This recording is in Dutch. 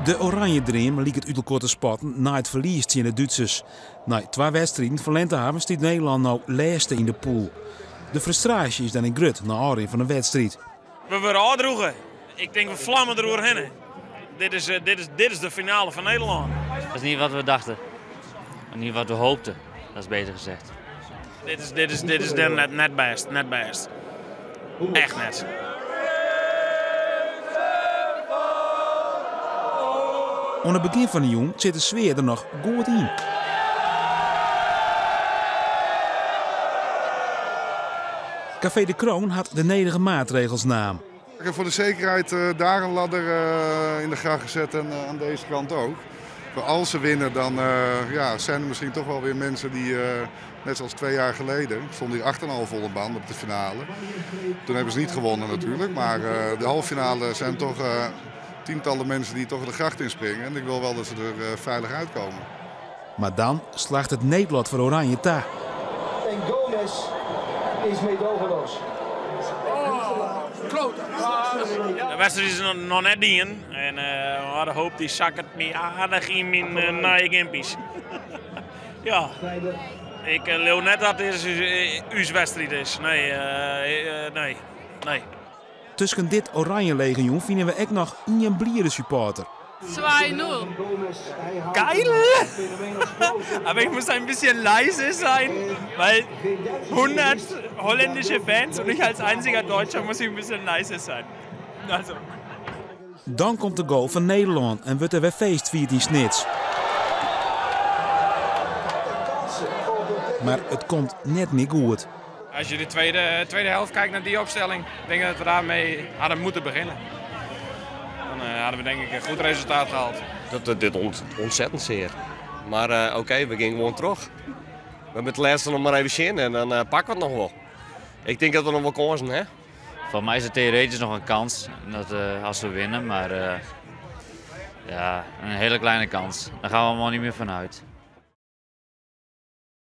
De Oranje Dream liet het uit elkaar te spatten na het verlies tegen de Duitsers. Na 2 wedstrijden van Lentehaven staat Nederland nou laatste in de pool. De frustratie is dan in grut na aanleiding van de wedstrijd. We worden aandroegen. Ik denk we vlammen eroverheen. Dit is de finale van Nederland. Dat is niet wat we dachten. Niet wat we hoopten, dat is beter gezegd. Dit is net best. Echt net. Aan het begin van de jong zit de sfeer er nog goed in. Café de Kroon had de nodige maatregels naam. Ik heb voor de zekerheid daar een ladder in de gracht gezet en aan deze kant ook. Maar als ze winnen, dan zijn er misschien toch wel weer mensen die, net zoals 2 jaar geleden, stonden hier 8,5 volle baan op de finale. Toen hebben ze niet gewonnen natuurlijk, maar de halve finale zijn toch tientallen mensen die toch de gracht inspringen. En ik wil wel dat ze er veilig uitkomen. Maar dan slaagt het Nederland voor Oranje ta. En Gomez is meedogenloos. De wedstrijd is nog net in. En we hadden hoop die zak het me aardig in mijn naaie gimpies. Ja, ik leeuw net dat het uw wedstrijd is. Nee. Tussen dit Oranje legioen vinden we ook nog een blierde supporter. 2-0. Geil! Aber ich muss ein bisschen leise sein, weil 100 holländische Fans und ich als einziger Deutscher muss ich ein bisschen leise sein. Also. Dan komt de goal van Nederland en wordt er weer feestvierd in Snits. Maar het komt net niet goed. Als je de tweede helft kijkt naar die opstelling, denk ik dat we daarmee hadden moeten beginnen. Dan hadden we denk ik een goed resultaat gehaald. Dat dit ontzettend zeer. Maar oké, we gingen gewoon terug. We hebben het laatste nog maar even zien en dan pakken we het nog wel. Ik denk dat we nog wel kansen, hè? Voor mij is het theoretisch nog een kans als we winnen, maar een hele kleine kans. Daar gaan we allemaal niet meer vanuit.